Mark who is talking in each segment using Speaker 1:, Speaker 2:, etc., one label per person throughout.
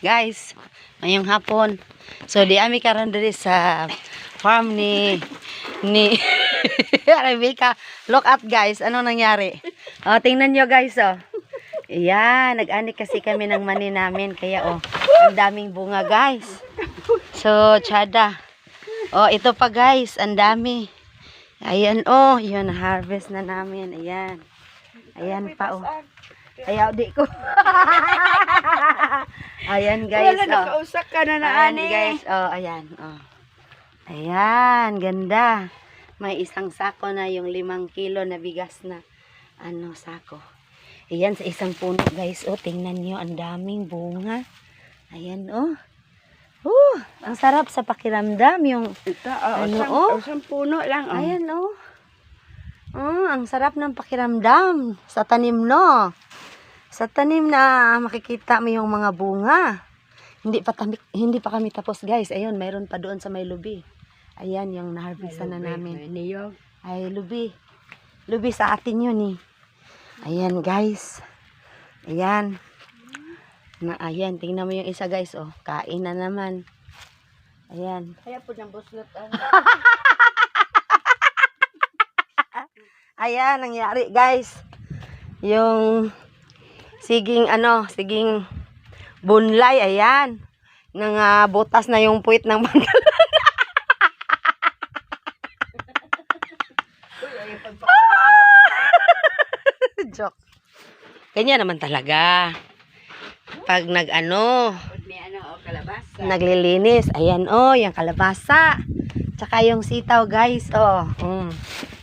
Speaker 1: Guys, ngayong hapon. So di ami karon diri sa farm ni Rebecca. Look at guys, ano nangyari? Oh, tingnan nyo guys oh. Ayan, nag-ani kasi kami ng mani namin kaya oh, ang daming bunga guys. So, tsada. Oh, ito pa guys, ang dami. Ayan oh, yun harvest na namin. Ayan. Ayan pa oh. Ayaw di ko. Ayan guys.
Speaker 2: Wala, nakausak ka na
Speaker 1: Ayan
Speaker 2: ani.
Speaker 1: guys. Oh, ayan. Oh. Ayan, ganda. May isang sako na yung 5 kilo na bigas na sako. Ayan sa isang puno guys. Oh, tingnan nyo. Ang daming bunga. Ayan oh. Ang sarap sa pakiramdam yung
Speaker 2: Ito, isang puno lang. Oh.
Speaker 1: ayan oh. Ang sarap ng pakiramdam sa tanim no. Sa tanim na makikita mo yung mga bunga. Hindi pa kami tapos guys. Ayun, mayroon pa doon sa may lubi. Ayan yung na-harvestan na namin. Ay lubi. Lubi sa atin yun eh. Ayan guys. Ayan. Ayan, tingnan mo yung isa guys oh. Kain na naman. Ayan.
Speaker 2: Kaya po ng buslot.
Speaker 1: Ayan, nangyari guys. Yung siging bunlay, ayan. Butas na yung puwit ng mangga. Joke. Ganyan naman talaga. Pag
Speaker 2: Kalabasa.
Speaker 1: naglilinis. Ayan oh, yung kalabasa. Tsaka yung sitaw guys oh.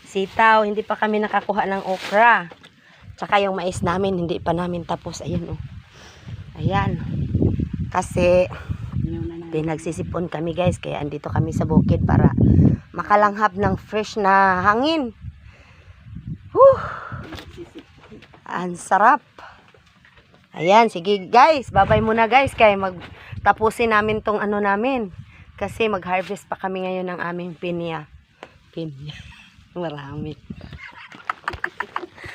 Speaker 1: Sitaw, hindi pa kami nakakuha ng okra. Tsaka yung mais namin, hindi pa namin tapos. Ayan oh. Ayan. Kasi pinagsisipon kami guys, kaya andito kami sa bukid para makalanghap ng fresh na hangin. Ang sarap. Ayan, sige guys, babay muna guys, kaya magtapusin namin tong namin. Kasi mag-harvest pa kami ngayon ng aming pinya. Marami.